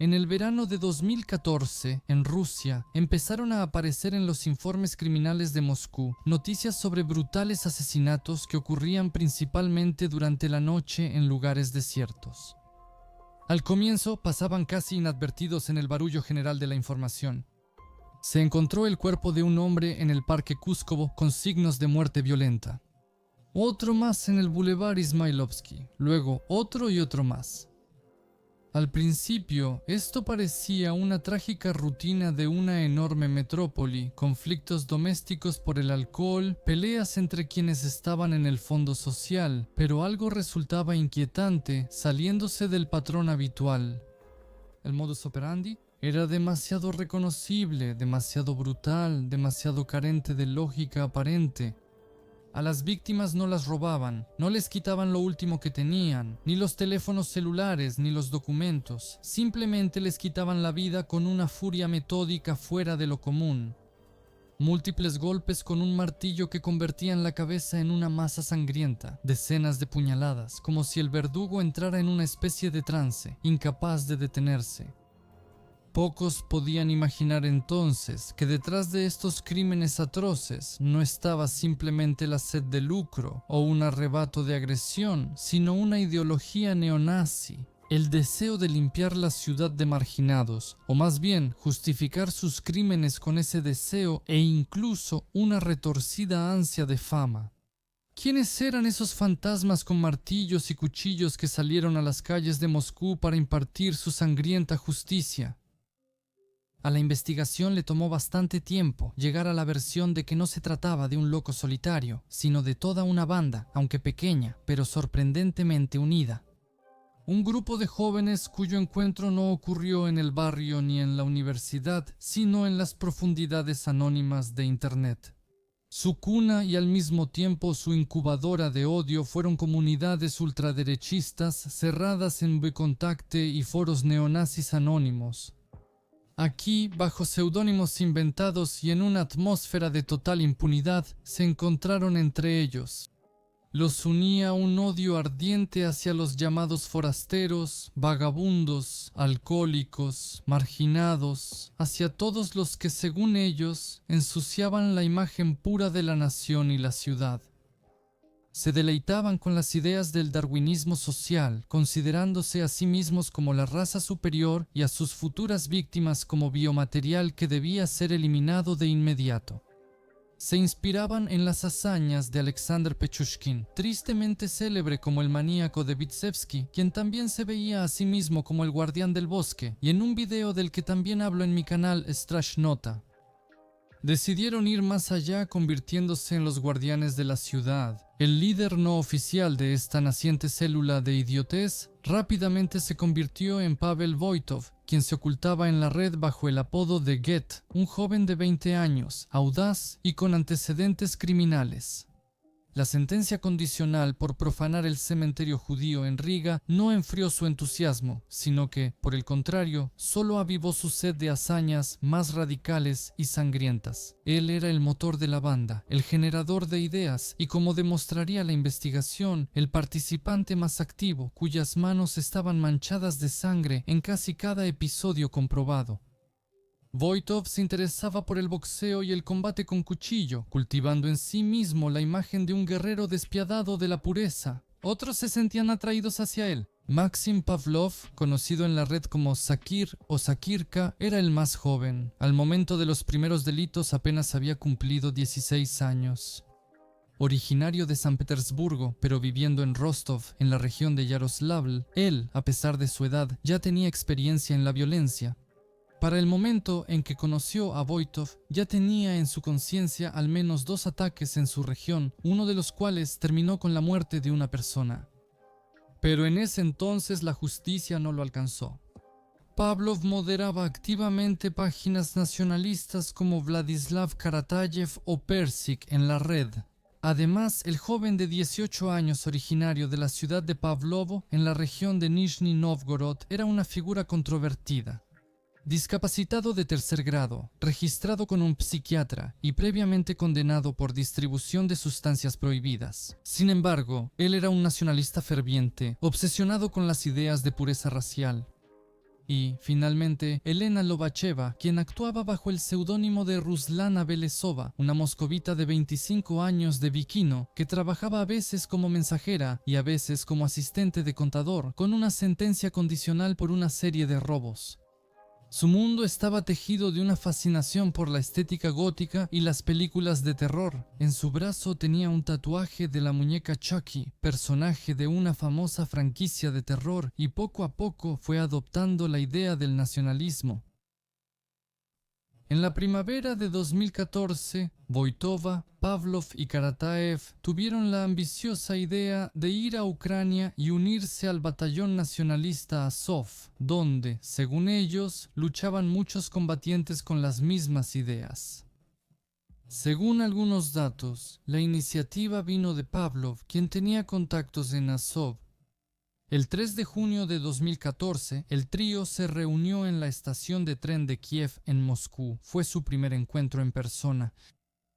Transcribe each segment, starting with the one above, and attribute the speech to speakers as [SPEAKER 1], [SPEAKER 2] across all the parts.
[SPEAKER 1] En el verano de 2014, en Rusia, empezaron a aparecer en los informes criminales de Moscú noticias sobre brutales asesinatos que ocurrían principalmente durante la noche en lugares desiertos. Al comienzo pasaban casi inadvertidos en el barullo general de la información. Se encontró el cuerpo de un hombre en el Parque Cúskovo con signos de muerte violenta. Otro más en el Boulevard Ismailovsky, luego otro y otro más. Al principio, esto parecía una trágica rutina de una enorme metrópoli, conflictos domésticos por el alcohol, peleas entre quienes estaban en el fondo social, pero algo resultaba inquietante, saliéndose del patrón habitual. El modus operandi era demasiado reconocible, demasiado brutal, demasiado carente de lógica aparente. A las víctimas no las robaban, no les quitaban lo último que tenían, ni los teléfonos celulares, ni los documentos. Simplemente les quitaban la vida con una furia metódica fuera de lo común. Múltiples golpes con un martillo que convertían la cabeza en una masa sangrienta, decenas de puñaladas, como si el verdugo entrara en una especie de trance, incapaz de detenerse. Pocos podían imaginar entonces que detrás de estos crímenes atroces no estaba simplemente la sed de lucro o un arrebato de agresión, sino una ideología neonazi, el deseo de limpiar la ciudad de marginados, o más bien justificar sus crímenes con ese deseo e incluso una retorcida ansia de fama. ¿Quiénes eran esos fantasmas con martillos y cuchillos que salieron a las calles de Moscú para impartir su sangrienta justicia? A la investigación le tomó bastante tiempo llegar a la versión de que no se trataba de un loco solitario, sino de toda una banda, aunque pequeña, pero sorprendentemente unida. Un grupo de jóvenes cuyo encuentro no ocurrió en el barrio ni en la universidad, sino en las profundidades anónimas de Internet. Su cuna y al mismo tiempo su incubadora de odio fueron comunidades ultraderechistas cerradas en Vkontakte y foros neonazis anónimos. Aquí, bajo seudónimos inventados y en una atmósfera de total impunidad, se encontraron entre ellos. Los unía un odio ardiente hacia los llamados forasteros, vagabundos, alcohólicos, marginados, hacia todos los que, según ellos, ensuciaban la imagen pura de la nación y la ciudad. Se deleitaban con las ideas del darwinismo social, considerándose a sí mismos como la raza superior y a sus futuras víctimas como biomaterial que debía ser eliminado de inmediato. Se inspiraban en las hazañas de Alexander Pichushkin, tristemente célebre como el maníaco de Vitsevsky, quien también se veía a sí mismo como el guardián del bosque, y en un video del que también hablo en mi canal Strashnota. Decidieron ir más allá, convirtiéndose en los guardianes de la ciudad. El líder no oficial de esta naciente célula de idiotez rápidamente se convirtió en Pavel Voitov, quien se ocultaba en la red bajo el apodo de Get, un joven de 20 años, audaz y con antecedentes criminales. La sentencia condicional por profanar el cementerio judío en Riga no enfrió su entusiasmo, sino que, por el contrario, solo avivó su sed de hazañas más radicales y sangrientas. Él era el motor de la banda, el generador de ideas y, como demostraría la investigación, el participante más activo, cuyas manos estaban manchadas de sangre en casi cada episodio comprobado. Voitov se interesaba por el boxeo y el combate con cuchillo, cultivando en sí mismo la imagen de un guerrero despiadado de la pureza. Otros se sentían atraídos hacia él. Maxim Pavlov, conocido en la red como Sakir o Sakirka, era el más joven. Al momento de los primeros delitos apenas había cumplido 16 años. Originario de San Petersburgo, pero viviendo en Rostov, en la región de Yaroslavl, él, a pesar de su edad, ya tenía experiencia en la violencia. Para el momento en que conoció a Voitov, ya tenía en su conciencia al menos 2 ataques en su región, uno de los cuales terminó con la muerte de una persona. Pero en ese entonces la justicia no lo alcanzó. Pavlov moderaba activamente páginas nacionalistas como Vladislav Karatayev o Persik en la red. Además, el joven de 18 años originario de la ciudad de Pavlovo, en la región de Nizhny Novgorod, era una figura controvertida. Discapacitado de 3er grado, registrado con un psiquiatra y previamente condenado por distribución de sustancias prohibidas. Sin embargo, él era un nacionalista ferviente, obsesionado con las ideas de pureza racial. Y, finalmente, Elena Lobacheva, quien actuaba bajo el seudónimo de Ruslana Belesova, una moscovita de 25 años de Vikino, que trabajaba a veces como mensajera y a veces como asistente de contador, con una sentencia condicional por una serie de robos. Su mundo estaba tejido de una fascinación por la estética gótica y las películas de terror. En su brazo tenía un tatuaje de la muñeca Chucky, personaje de una famosa franquicia de terror, y poco a poco fue adoptando la idea del nacionalismo. En la primavera de 2014, Voitova, Pavlov y Karataev tuvieron la ambiciosa idea de ir a Ucrania y unirse al batallón nacionalista Azov, donde, según ellos, luchaban muchos combatientes con las mismas ideas. Según algunos datos, la iniciativa vino de Pavlov, quien tenía contactos en Azov. El 3 de junio de 2014, el trío se reunió en la estación de tren de Kiev en Moscú. Fue su primer encuentro en persona.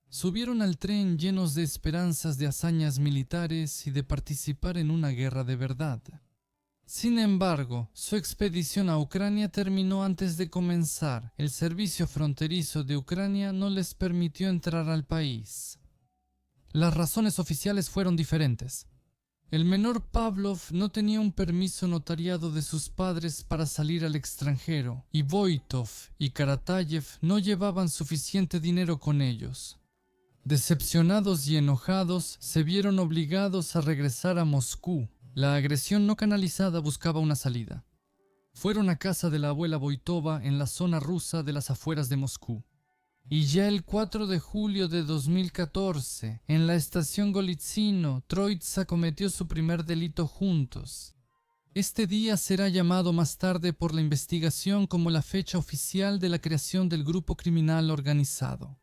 [SPEAKER 1] Subieron al tren llenos de esperanzas de hazañas militares y de participar en una guerra de verdad. Sin embargo, su expedición a Ucrania terminó antes de comenzar. El servicio fronterizo de Ucrania no les permitió entrar al país. Las razones oficiales fueron diferentes. El menor Pavlov no tenía un permiso notariado de sus padres para salir al extranjero, y Voitov y Karatayev no llevaban suficiente dinero con ellos. Decepcionados y enojados, se vieron obligados a regresar a Moscú. La agresión no canalizada buscaba una salida. Fueron a casa de la abuela Voitova en la zona rusa de las afueras de Moscú. Y ya el 4 de julio de 2014, en la estación Golitsino, Troitsa cometió su primer delito juntos. Este día será llamado más tarde por la investigación como la fecha oficial de la creación del grupo criminal organizado.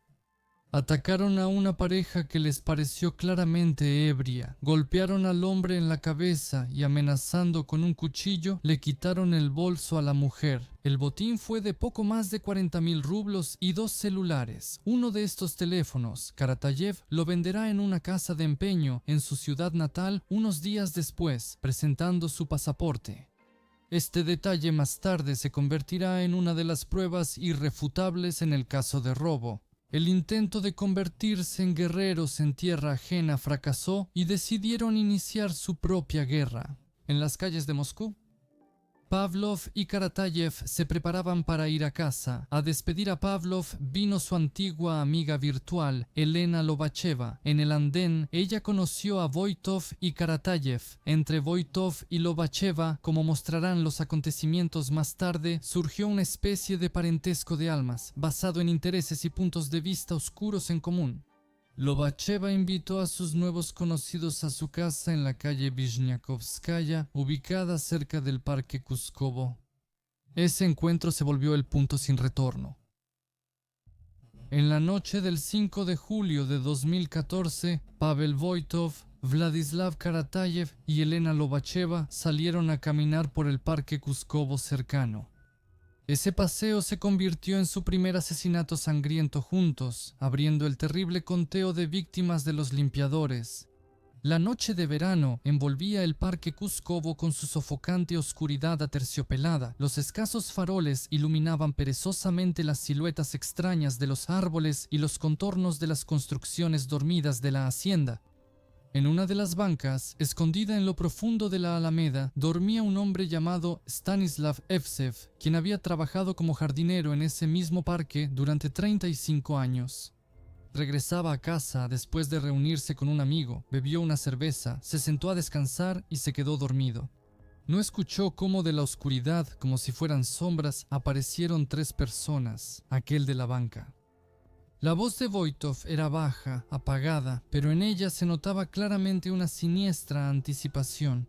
[SPEAKER 1] Atacaron a una pareja que les pareció claramente ebria, golpearon al hombre en la cabeza y amenazando con un cuchillo le quitaron el bolso a la mujer. El botín fue de poco más de 40,000 rublos y 2 celulares. Uno de estos teléfonos, Karatayev lo venderá en una casa de empeño en su ciudad natal unos días después, presentando su pasaporte. Este detalle más tarde se convertirá en una de las pruebas irrefutables en el caso de robo. El intento de convertirse en guerreros en tierra ajena fracasó y decidieron iniciar su propia guerra. En las calles de Moscú, Pavlov y Karatayev se preparaban para ir a casa. A despedir a Pavlov vino su antigua amiga virtual, Elena Lobacheva. En el andén, ella conoció a Voitov y Karatayev. Entre Voitov y Lobacheva, como mostrarán los acontecimientos más tarde, surgió una especie de parentesco de almas, basado en intereses y puntos de vista oscuros en común. Lobacheva invitó a sus nuevos conocidos a su casa en la calle Vishniakovskaya, ubicada cerca del Parque Kuskovo. Ese encuentro se volvió el punto sin retorno. En la noche del 5 de julio de 2014, Pavel Voitov, Vladislav Karatayev y Elena Lobacheva salieron a caminar por el Parque Kuskovo cercano. Ese paseo se convirtió en su primer asesinato sangriento juntos, abriendo el terrible conteo de víctimas de los limpiadores. La noche de verano envolvía el Parque Kuskovo con su sofocante oscuridad aterciopelada. Los escasos faroles iluminaban perezosamente las siluetas extrañas de los árboles y los contornos de las construcciones dormidas de la hacienda. En una de las bancas, escondida en lo profundo de la alameda, dormía un hombre llamado Stanislav Evsev, quien había trabajado como jardinero en ese mismo parque durante 35 años. Regresaba a casa después de reunirse con un amigo, bebió una cerveza, se sentó a descansar y se quedó dormido. No escuchó cómo de la oscuridad, como si fueran sombras, aparecieron 3 personas, aquel de la banca. La voz de Voitov era baja, apagada, pero en ella se notaba claramente una siniestra anticipación.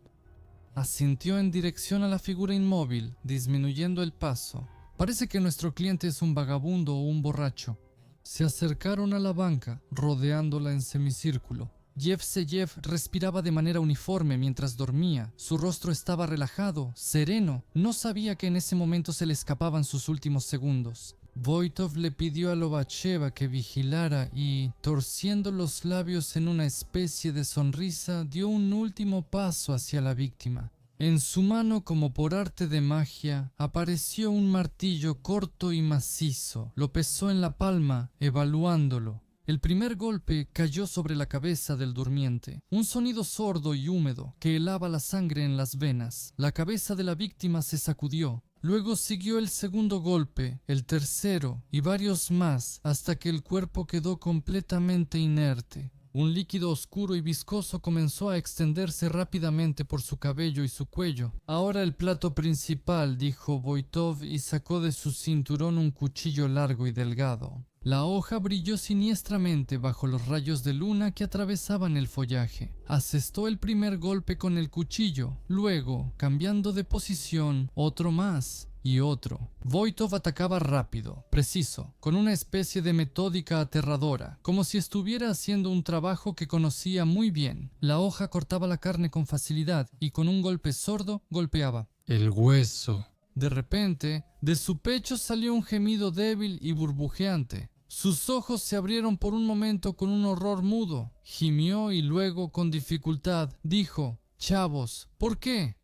[SPEAKER 1] Asintió en dirección a la figura inmóvil, disminuyendo el paso. Parece que nuestro cliente es un vagabundo o un borracho. Se acercaron a la banca, rodeándola en semicírculo. Yevseyev respiraba de manera uniforme mientras dormía. Su rostro estaba relajado, sereno. No sabía que en ese momento se le escapaban sus últimos segundos. Voitov le pidió a Lobacheva que vigilara y, torciendo los labios en una especie de sonrisa, dio un último paso hacia la víctima. En su mano, como por arte de magia, apareció un martillo corto y macizo. Lo pesó en la palma, evaluándolo. El primer golpe cayó sobre la cabeza del durmiente, un sonido sordo y húmedo que helaba la sangre en las venas. La cabeza de la víctima se sacudió. Luego siguió el segundo golpe, el tercero y varios más hasta que el cuerpo quedó completamente inerte. Un líquido oscuro y viscoso comenzó a extenderse rápidamente por su cabello y su cuello. Ahora el plato principal, dijo Voitov y sacó de su cinturón un cuchillo largo y delgado. La hoja brilló siniestramente bajo los rayos de luna que atravesaban el follaje. Asestó el primer golpe con el cuchillo, luego, cambiando de posición, otro más y otro. Voitov atacaba rápido, preciso, con una especie de metódica aterradora, como si estuviera haciendo un trabajo que conocía muy bien. La hoja cortaba la carne con facilidad y con un golpe sordo golpeaba el hueso. De repente, de su pecho salió un gemido débil y burbujeante. Sus ojos se abrieron por un momento con un horror mudo. Gimió y luego, con dificultad, dijo: «Chavos, ¿por qué?».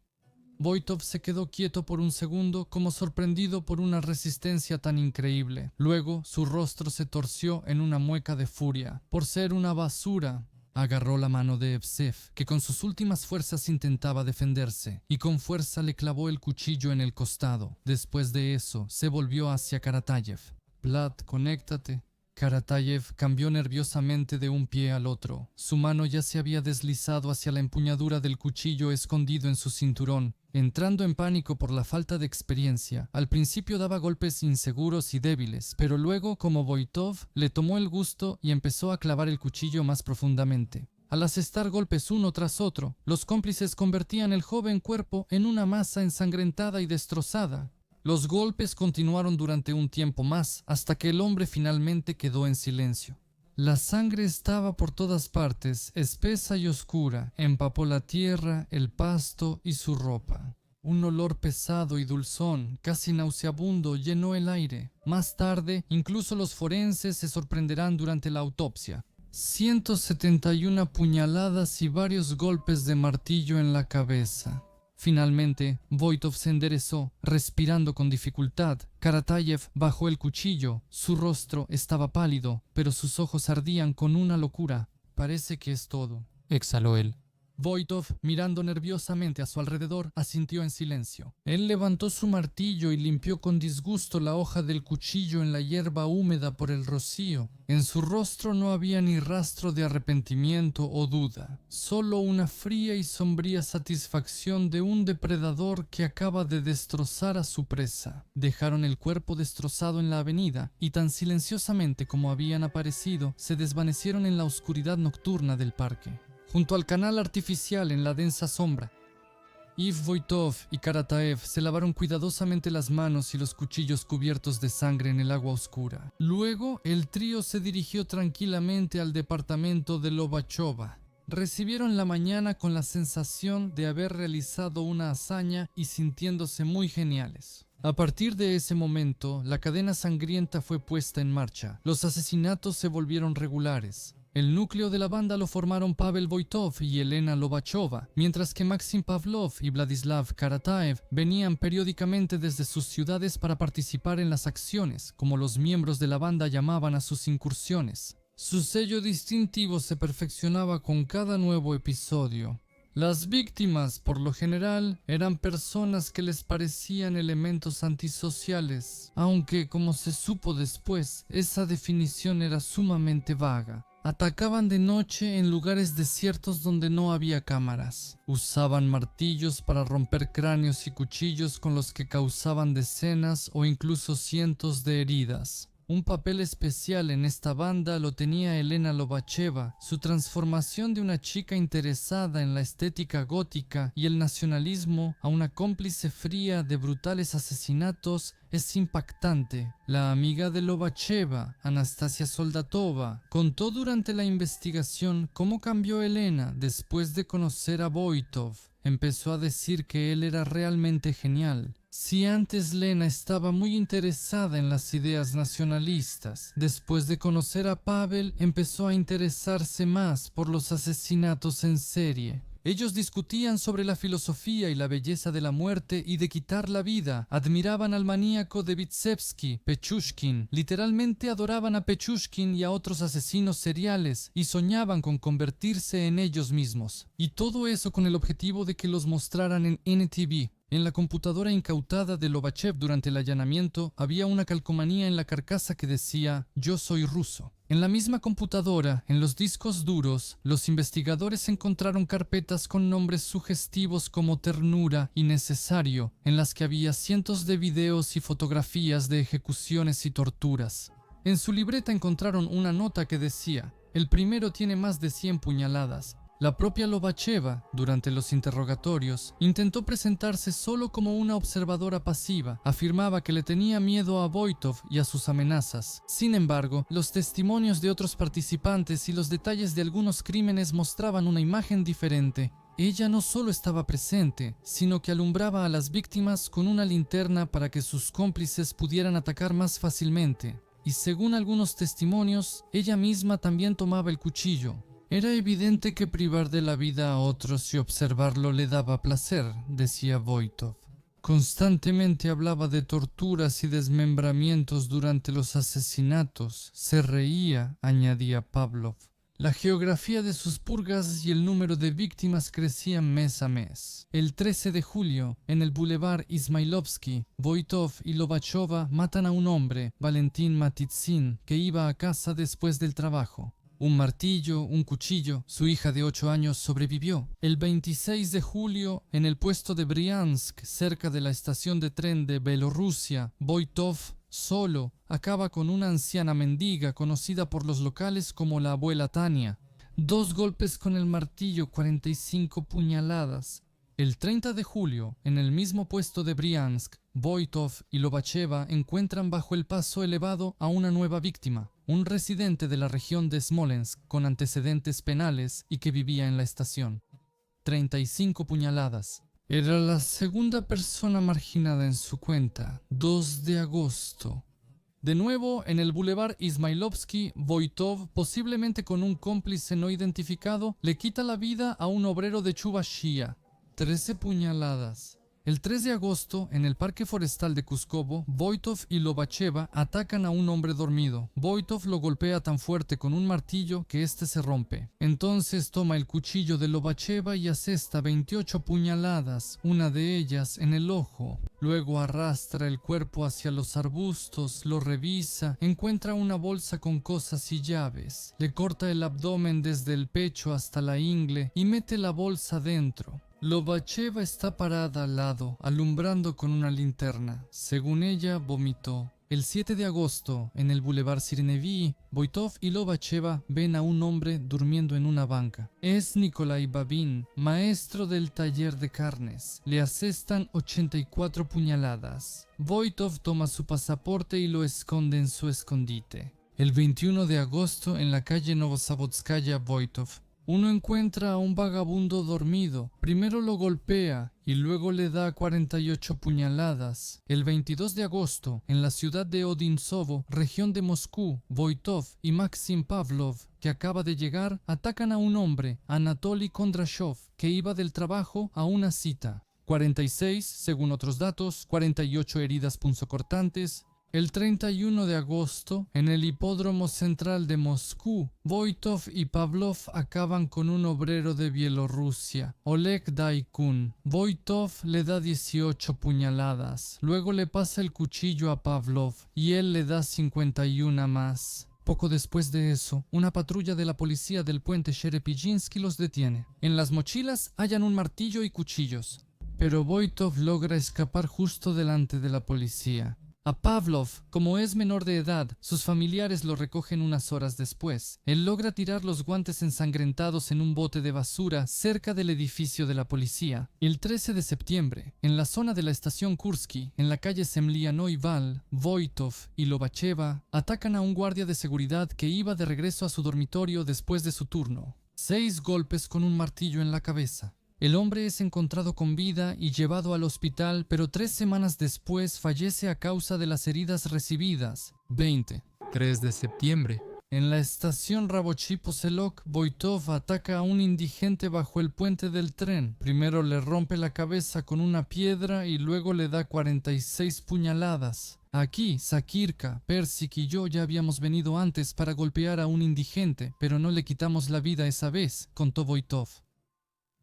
[SPEAKER 1] Voitov se quedó quieto por un segundo, como sorprendido por una resistencia tan increíble. Luego, su rostro se torció en una mueca de furia. Por ser una basura. Agarró la mano de Evsev, que con sus últimas fuerzas intentaba defenderse, y con fuerza le clavó el cuchillo en el costado. Después de eso, se volvió hacia Karatayev. «Vlad, conéctate». Karatayev cambió nerviosamente de un pie al otro. Su mano ya se había deslizado hacia la empuñadura del cuchillo escondido en su cinturón. Entrando en pánico por la falta de experiencia, al principio daba golpes inseguros y débiles, pero luego, como Voitov, le tomó el gusto y empezó a clavar el cuchillo más profundamente. Al asestar golpes uno tras otro, los cómplices convertían el joven cuerpo en una masa ensangrentada y destrozada. Los golpes continuaron durante un tiempo más, hasta que el hombre finalmente quedó en silencio. La sangre estaba por todas partes, espesa y oscura, empapó la tierra, el pasto y su ropa. Un olor pesado y dulzón, casi nauseabundo, llenó el aire. Más tarde, incluso los forenses se sorprenderán durante la autopsia. 171 puñaladas y varios golpes de martillo en la cabeza. Finalmente, Voitov se enderezó, respirando con dificultad. Karatayev bajó el cuchillo. Su rostro estaba pálido, pero sus ojos ardían con una locura. «Parece que es todo», exhaló él. Voitov, mirando nerviosamente a su alrededor, asintió en silencio. Él levantó su martillo y limpió con disgusto la hoja del cuchillo en la hierba húmeda por el rocío. En su rostro no había ni rastro de arrepentimiento o duda, solo una fría y sombría satisfacción de un depredador que acaba de destrozar a su presa. Dejaron el cuerpo destrozado en la avenida y tan silenciosamente como habían aparecido, se desvanecieron en la oscuridad nocturna del parque. Junto al canal artificial en la densa sombra, Iv Voitov y Karatayev se lavaron cuidadosamente las manos y los cuchillos cubiertos de sangre en el agua oscura. Luego, el trío se dirigió tranquilamente al departamento de Lobachova. Recibieron la mañana con la sensación de haber realizado una hazaña y sintiéndose muy geniales. A partir de ese momento, la cadena sangrienta fue puesta en marcha. Los asesinatos se volvieron regulares. El núcleo de la banda lo formaron Pavel Voitov y Elena Lobachova, mientras que Maxim Pavlov y Vladislav Karatayev venían periódicamente desde sus ciudades para participar en las acciones, como los miembros de la banda llamaban a sus incursiones. Su sello distintivo se perfeccionaba con cada nuevo episodio. Las víctimas, por lo general, eran personas que les parecían elementos antisociales, aunque, como se supo después, esa definición era sumamente vaga. Atacaban de noche en lugares desiertos donde no había cámaras. Usaban martillos para romper cráneos y cuchillos con los que causaban decenas o incluso cientos de heridas. Un papel especial en esta banda lo tenía Elena Lobacheva. Su transformación de una chica interesada en la estética gótica y el nacionalismo a una cómplice fría de brutales asesinatos es impactante. La amiga de Lobacheva, Anastasia Soldatova, contó durante la investigación cómo cambió Elena después de conocer a Voitov. Empezó a decir que él era realmente genial. Si antes Lena estaba muy interesada en las ideas nacionalistas, después de conocer a Pavel empezó a interesarse más por los asesinatos en serie. Ellos discutían sobre la filosofía y la belleza de la muerte y de quitar la vida. Admiraban al maníaco de Vitsevsky, Pechushkin. Literalmente adoraban a Pechushkin y a otros asesinos seriales y soñaban con convertirse en ellos mismos. Y todo eso con el objetivo de que los mostraran en NTV. En la computadora incautada de Lobachev durante el allanamiento había una calcomanía en la carcasa que decía «Yo soy ruso». En la misma computadora, en los discos duros, los investigadores encontraron carpetas con nombres sugestivos como Ternura y Necesario, en las que había cientos de videos y fotografías de ejecuciones y torturas. En su libreta encontraron una nota que decía «El primero tiene más de 100 puñaladas». La propia Lobacheva, durante los interrogatorios, intentó presentarse solo como una observadora pasiva. Afirmaba que le tenía miedo a Voitov y a sus amenazas. Sin embargo, los testimonios de otros participantes y los detalles de algunos crímenes mostraban una imagen diferente. Ella no solo estaba presente, sino que alumbraba a las víctimas con una linterna para que sus cómplices pudieran atacar más fácilmente. Y según algunos testimonios, ella misma también tomaba el cuchillo. Era evidente que privar de la vida a otros y observarlo le daba placer, decía Voitov. Constantemente hablaba de torturas y desmembramientos durante los asesinatos. Se reía, añadía Pavlov. La geografía de sus purgas y el número de víctimas crecían mes a mes. El 13 de julio, en el Boulevard Ismailovsky, Voitov y Lobacheva matan a un hombre, Valentín Matitsin, que iba a casa después del trabajo. Un martillo, un cuchillo. Su hija de 8 años sobrevivió. El 26 de julio, en el puesto de Briansk, cerca de la estación de tren de Bielorrusia, Voitov, solo, acaba con una anciana mendiga conocida por los locales como la abuela Tania. 2 golpes con el martillo, 45 puñaladas. El 30 de julio, en el mismo puesto de Briansk, Voitov y Lobacheva encuentran bajo el paso elevado a una nueva víctima, un residente de la región de Smolensk con antecedentes penales y que vivía en la estación. 35 puñaladas. Era la segunda persona marginada en su cuenta. 2 de agosto. De nuevo, en el Boulevard Ismailovsky, Voitov, posiblemente con un cómplice no identificado, le quita la vida a un obrero de Chuvashia. 13 puñaladas. El 3 de agosto, en el parque forestal de Kuskovo, Voitov y Lobacheva atacan a un hombre dormido. Voitov lo golpea tan fuerte con un martillo que éste se rompe. Entonces toma el cuchillo de Lobacheva y asesta 28 puñaladas, una de ellas en el ojo. Luego arrastra el cuerpo hacia los arbustos, lo revisa, encuentra una bolsa con cosas y llaves. Le corta el abdomen desde el pecho hasta la ingle y mete la bolsa dentro. Lobacheva está parada al lado, alumbrando con una linterna. Según ella, vomitó. El 7 de agosto, en el Boulevard Sirenevy, Voitov y Lobacheva ven a un hombre durmiendo en una banca. Es Nikolai Babin, maestro del taller de carnes. Le asestan 84 puñaladas. Voitov toma su pasaporte y lo esconde en su escondite. El 21 de agosto, en la calle Novosavodskaya, Voitov, uno encuentra a un vagabundo dormido. Primero lo golpea y luego le da 48 puñaladas. El 22 de agosto, en la ciudad de Odinsovo, región de Moscú, Voitov y Maxim Pavlov, que acaba de llegar, atacan a un hombre, Anatoly Kondrashov, que iba del trabajo a una cita. 46, según otros datos, 48 heridas punzocortantes. El 31 de agosto, en el hipódromo central de Moscú, Voitov y Pavlov acaban con un obrero de Bielorrusia, Oleg Daikun. Voitov le da 18 puñaladas, luego le pasa el cuchillo a Pavlov y él le da 51 más. Poco después de eso, una patrulla de la policía del puente Sherepijinsky los detiene. En las mochilas hallan un martillo y cuchillos, pero Voitov logra escapar justo delante de la policía. A Pavlov, como es menor de edad, sus familiares lo recogen unas horas después. Él logra tirar los guantes ensangrentados en un bote de basura cerca del edificio de la policía. El 13 de septiembre, en la zona de la estación Kursky, en la calle Semlianoy Val, Voitov y Lobacheva atacan a un guardia de seguridad que iba de regreso a su dormitorio después de su turno. 6 golpes con un martillo en la cabeza. El hombre es encontrado con vida y llevado al hospital, pero 3 semanas después fallece a causa de las heridas recibidas. 20. 3 de septiembre. En la estación Rabochi-Poselok, Voitov ataca a un indigente bajo el puente del tren. Primero le rompe la cabeza con una piedra y luego le da 46 puñaladas. Aquí, Sakirka, Persik y yo ya habíamos venido antes para golpear a un indigente, pero no le quitamos la vida esa vez, contó Voitov.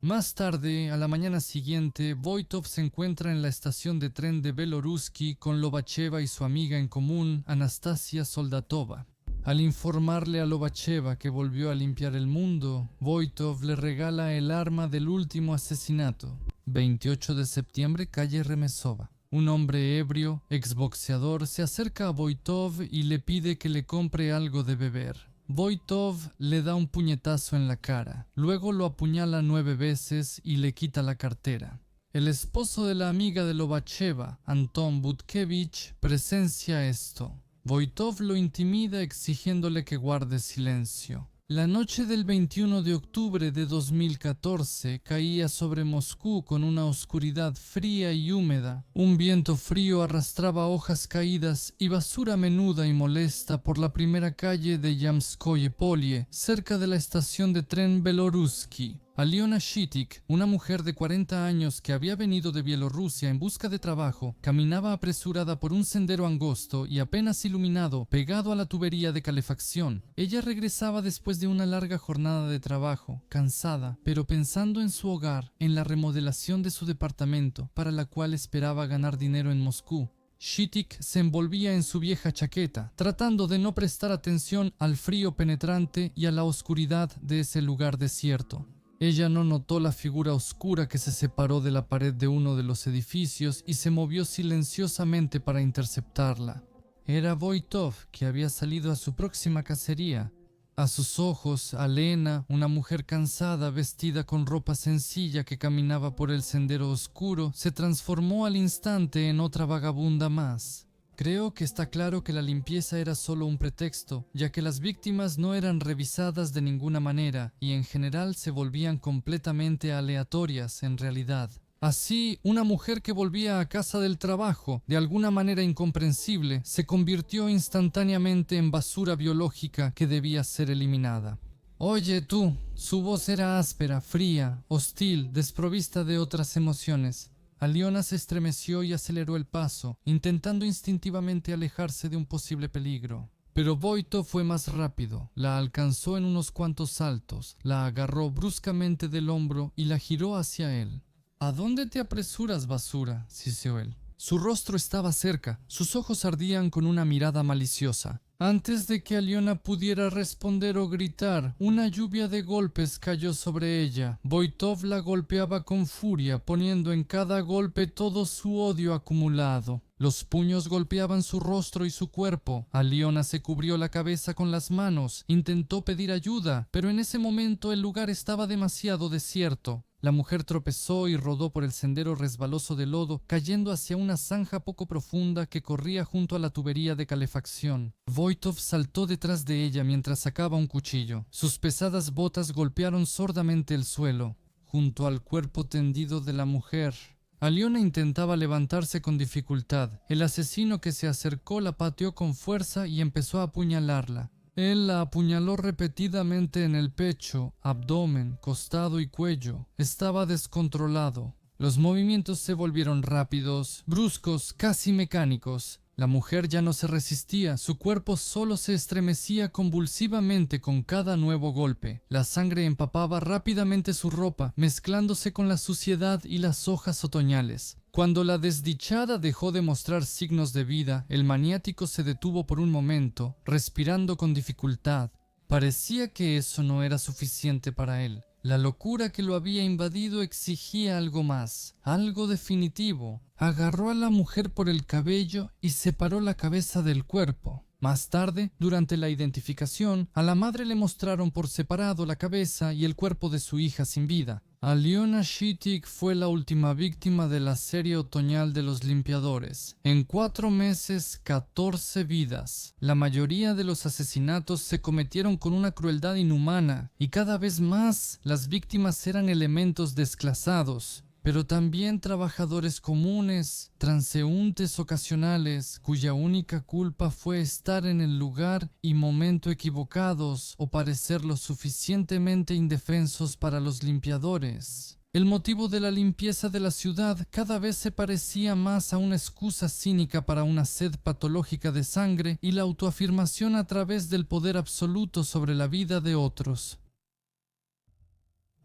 [SPEAKER 1] Más tarde, a la mañana siguiente, Voitov se encuentra en la estación de tren de Belorusky con Lobacheva y su amiga en común, Anastasia Soldatova. Al informarle a Lobacheva que volvió a limpiar el mundo, Voitov le regala el arma del último asesinato. 28 de septiembre, calle Remesova. Un hombre ebrio, exboxeador, se acerca a Voitov y le pide que le compre algo de beber. Voitov le da un puñetazo en la cara, luego lo apuñala 9 veces y le quita la cartera. El esposo de la amiga de Lobacheva, Anton Butkevich, presencia esto. Voitov lo intimida exigiéndole que guarde silencio. La noche del 21 de octubre de 2014 caía sobre Moscú con una oscuridad fría y húmeda. Un viento frío arrastraba hojas caídas y basura menuda y molesta por la primera calle de Yamskoye Polye, cerca de la estación de tren Belorusky. Aliona Shitik, una mujer de 40 años que había venido de Bielorrusia en busca de trabajo, caminaba apresurada por un sendero angosto y apenas iluminado, pegado a la tubería de calefacción. Ella regresaba después de una larga jornada de trabajo, cansada, pero pensando en su hogar, en la remodelación de su departamento, para la cual esperaba ganar dinero en Moscú. Shitik se envolvía en su vieja chaqueta, tratando de no prestar atención al frío penetrante y a la oscuridad de ese lugar desierto. Ella no notó la figura oscura que se separó de la pared de uno de los edificios y se movió silenciosamente para interceptarla. Era Voitov, que había salido a su próxima cacería. A sus ojos, Alena, una mujer cansada, vestida con ropa sencilla que caminaba por el sendero oscuro, se transformó al instante en otra vagabunda más. Creo que está claro que la limpieza era solo un pretexto, ya que las víctimas no eran revisadas de ninguna manera y en general se volvían completamente aleatorias en realidad. Así, una mujer que volvía a casa del trabajo, de alguna manera incomprensible, se convirtió instantáneamente en basura biológica que debía ser eliminada. «Oye tú», su voz era áspera, fría, hostil, desprovista de otras emociones. Aliona se estremeció y aceleró el paso, intentando instintivamente alejarse de un posible peligro. Pero Voitov fue más rápido, la alcanzó en unos cuantos saltos, la agarró bruscamente del hombro y la giró hacia él. «¿A dónde te apresuras, basura?», siseó él. Su rostro estaba cerca, sus ojos ardían con una mirada maliciosa. Antes de que Aliona pudiera responder o gritar, una lluvia de golpes cayó sobre ella. Voitov la golpeaba con furia, poniendo en cada golpe todo su odio acumulado. Los puños golpeaban su rostro y su cuerpo. Aliona se cubrió la cabeza con las manos, intentó pedir ayuda, pero en ese momento el lugar estaba demasiado desierto. La mujer tropezó y rodó por el sendero resbaloso de lodo, cayendo hacia una zanja poco profunda que corría junto a la tubería de calefacción. Voitov saltó detrás de ella mientras sacaba un cuchillo. Sus pesadas botas golpearon sordamente el suelo, junto al cuerpo tendido de la mujer. Aliona intentaba levantarse con dificultad. El asesino que se acercó la pateó con fuerza y empezó a apuñalarla. Él la apuñaló repetidamente en el pecho, abdomen, costado y cuello. Estaba descontrolado. Los movimientos se volvieron rápidos, bruscos, casi mecánicos. La mujer ya no se resistía, su cuerpo solo se estremecía convulsivamente con cada nuevo golpe. La sangre empapaba rápidamente su ropa, mezclándose con la suciedad y las hojas otoñales. Cuando la desdichada dejó de mostrar signos de vida, el maniático se detuvo por un momento, respirando con dificultad. Parecía que eso no era suficiente para él. La locura que lo había invadido exigía algo más, algo definitivo. Agarró a la mujer por el cabello y separó la cabeza del cuerpo. Más tarde, durante la identificación, a la madre le mostraron por separado la cabeza y el cuerpo de su hija sin vida. Aliona Shitik fue la última víctima de la serie otoñal de los limpiadores. En 4 meses, 14 vidas. La mayoría de los asesinatos se cometieron con una crueldad inhumana y cada vez más las víctimas eran elementos desclasados. pero también trabajadores comunes, transeúntes ocasionales, cuya única culpa fue estar en el lugar y momento equivocados o parecer lo suficientemente indefensos para los limpiadores. El motivo de la limpieza de la ciudad cada vez se parecía más a una excusa cínica para una sed patológica de sangre y la autoafirmación a través del poder absoluto sobre la vida de otros.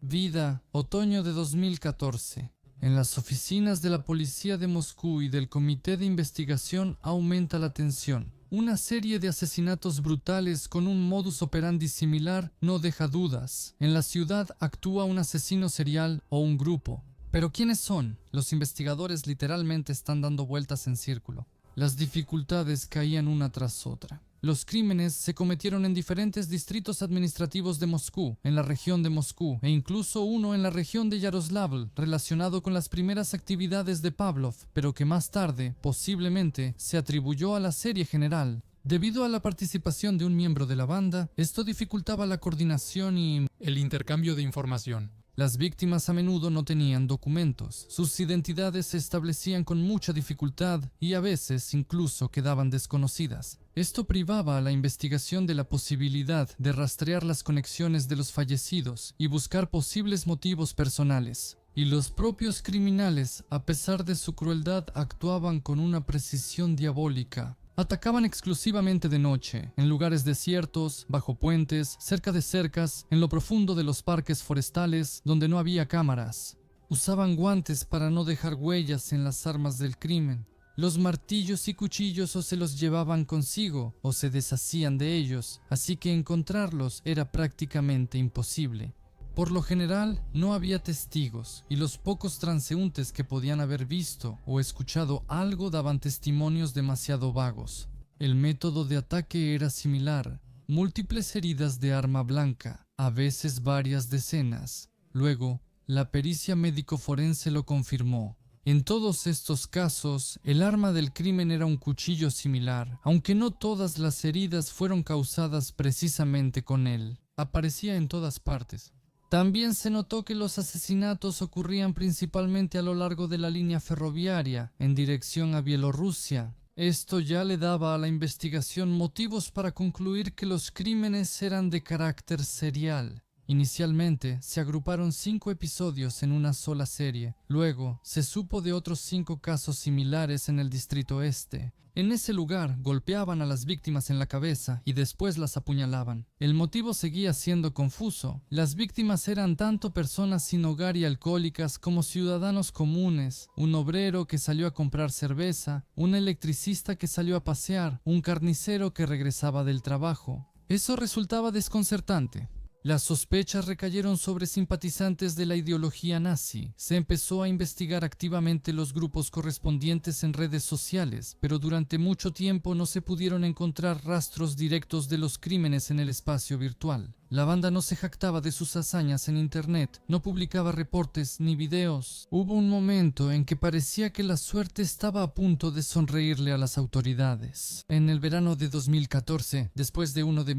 [SPEAKER 1] Vida, otoño de 2014. En las oficinas de la policía de Moscú y del comité de investigación aumenta la tensión. Una serie de asesinatos brutales con un modus operandi similar no deja dudas. En la ciudad actúa un asesino serial o un grupo. ¿Pero quiénes son? Los investigadores literalmente están dando vueltas en círculo. Las dificultades caían una tras otra. Los crímenes se cometieron en diferentes distritos administrativos de Moscú, en la región de Moscú, e incluso uno en la región de Yaroslavl, relacionado con las primeras actividades de Pavlov, pero que más tarde, posiblemente, se atribuyó a la serie general. Debido a la participación de un miembro de la banda, esto dificultaba la coordinación y
[SPEAKER 2] el intercambio de información.
[SPEAKER 1] Las víctimas a menudo no tenían documentos, sus identidades se establecían con mucha dificultad y a veces incluso quedaban desconocidas. Esto privaba a la investigación de la posibilidad de rastrear las conexiones de los fallecidos y buscar posibles motivos personales. Y los propios criminales, a pesar de su crueldad, actuaban con una precisión diabólica. Atacaban exclusivamente de noche, en lugares desiertos, bajo puentes, cerca de cercas, en lo profundo de los parques forestales, donde no había cámaras. Usaban guantes para no dejar huellas en las armas del crimen. Los martillos y cuchillos o se los llevaban consigo o se deshacían de ellos, así que encontrarlos era prácticamente imposible. Por lo general, no había testigos, y los pocos transeúntes que podían haber visto o escuchado algo daban testimonios demasiado vagos. El método de ataque era similar: múltiples heridas de arma blanca, a veces varias decenas. Luego, la pericia médico-forense lo confirmó. En todos estos casos, el arma del crimen era un cuchillo similar, aunque no todas las heridas fueron causadas precisamente con él. Aparecía en todas partes. También se notó que los asesinatos ocurrían principalmente a lo largo de la línea ferroviaria, en dirección a Bielorrusia. Esto ya le daba a la investigación motivos para concluir que los crímenes eran de carácter serial. Inicialmente se agruparon 5 episodios en una sola serie. Luego se supo de otros 5 casos similares en el Distrito Este. En ese lugar golpeaban a las víctimas en la cabeza y después las apuñalaban. El motivo seguía siendo confuso. Las víctimas eran tanto personas sin hogar y alcohólicas como ciudadanos comunes, un obrero que salió a comprar cerveza, un electricista que salió a pasear, un carnicero que regresaba del trabajo. Eso resultaba desconcertante. Las sospechas recayeron sobre simpatizantes de la ideología nazi. Se empezó a investigar activamente los grupos correspondientes en redes sociales, pero durante mucho tiempo no se pudieron encontrar rastros directos de los crímenes en el espacio virtual. La banda no se jactaba de sus hazañas en internet, no publicaba reportes ni videos. Hubo un momento en que parecía que la suerte estaba a punto de sonreírle a las autoridades. En el verano de 2014, después de uno de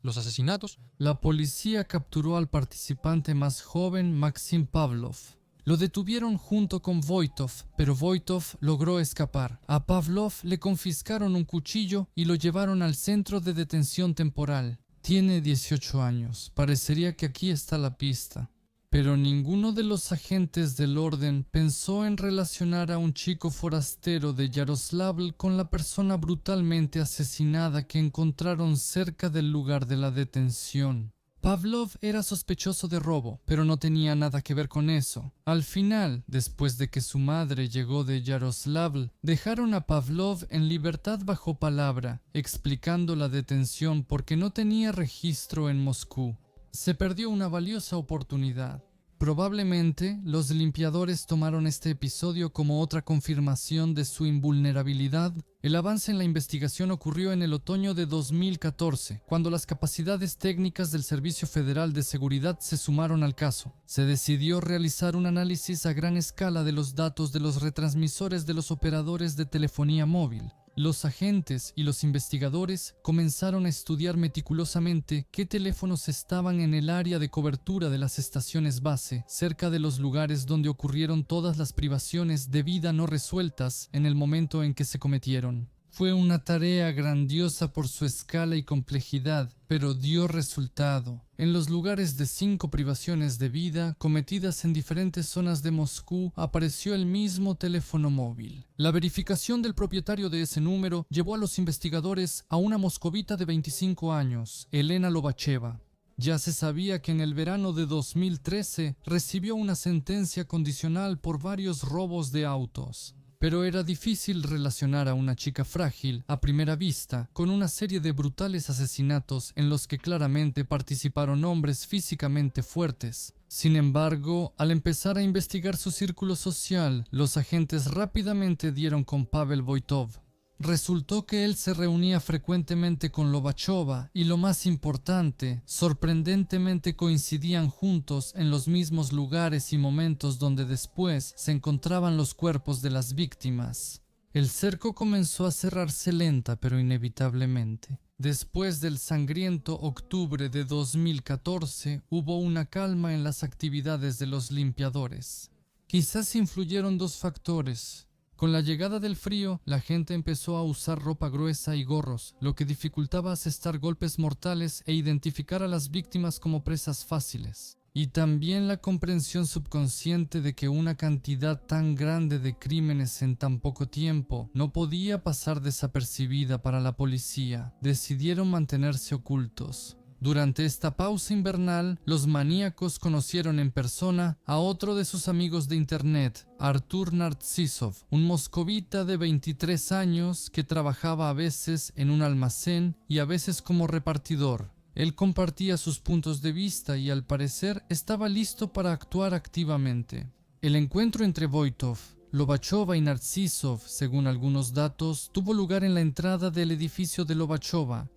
[SPEAKER 2] los asesinatos,
[SPEAKER 1] la policía capturó al participante más joven, Maxim Pavlov. Lo detuvieron junto con Voitov, pero Voitov logró escapar. A Pavlov le confiscaron un cuchillo y lo llevaron al centro de detención temporal. Tiene 18 años. Parecería que aquí está la pista. Pero ninguno de los agentes del orden pensó en relacionar a un chico forastero de Yaroslavl con la persona brutalmente asesinada que encontraron cerca del lugar de la detención. Pavlov era sospechoso de robo, pero no tenía nada que ver con eso. Al final, después de que su madre llegó de Yaroslavl, dejaron a Pavlov en libertad bajo palabra, explicando la detención porque no tenía registro en Moscú. Se perdió una valiosa oportunidad. Probablemente los limpiadores tomaron este episodio como otra confirmación de su invulnerabilidad. El avance en la investigación ocurrió en el otoño de 2014, cuando las capacidades técnicas del Servicio Federal de Seguridad se sumaron al caso. Se decidió realizar un análisis a gran escala de los datos de los retransmisores de los operadores de telefonía móvil. Los agentes y los investigadores comenzaron a estudiar meticulosamente qué teléfonos estaban en el área de cobertura de las estaciones base, cerca de los lugares donde ocurrieron todas las privaciones de vida no resueltas en el momento en que se cometieron. Fue una tarea grandiosa por su escala y complejidad, pero dio resultado. En los lugares de 5 privaciones de vida cometidas en diferentes zonas de Moscú apareció el mismo teléfono móvil. La verificación del propietario de ese número llevó a los investigadores a una moscovita de 25 años, Elena Lobacheva. Ya se sabía que en el verano de 2013 recibió una sentencia condicional por varios robos de autos. Pero era difícil relacionar a una chica frágil, a primera vista, con una serie de brutales asesinatos en los que claramente participaron hombres físicamente fuertes. Sin embargo, al empezar a investigar su círculo social, los agentes rápidamente dieron con Pavel Voitov. Resultó que él se reunía frecuentemente con Lobacheva y lo más importante, sorprendentemente coincidían juntos en los mismos lugares y momentos donde después se encontraban los cuerpos de las víctimas. El cerco comenzó a cerrarse lenta pero inevitablemente. Después del sangriento octubre de 2014 hubo una calma en las actividades de los limpiadores. Quizás influyeron 2 factores. Con la llegada del frío, la gente empezó a usar ropa gruesa y gorros, lo que dificultaba asestar golpes mortales e identificar a las víctimas como presas fáciles. Y también la comprensión subconsciente de que una cantidad tan grande de crímenes en tan poco tiempo no podía pasar desapercibida para la policía. Decidieron mantenerse ocultos. Durante esta pausa invernal, los maníacos conocieron en persona a otro de sus amigos de internet, Artur Narcisov, un moscovita de 23 años que trabajaba a veces en un almacén y a veces como repartidor. Él compartía sus puntos de vista y al parecer estaba listo para actuar activamente. El encuentro entre Voitov, Lobacheva y Narcisov, según algunos datos, tuvo lugar en la entrada del edificio de Lobacheva,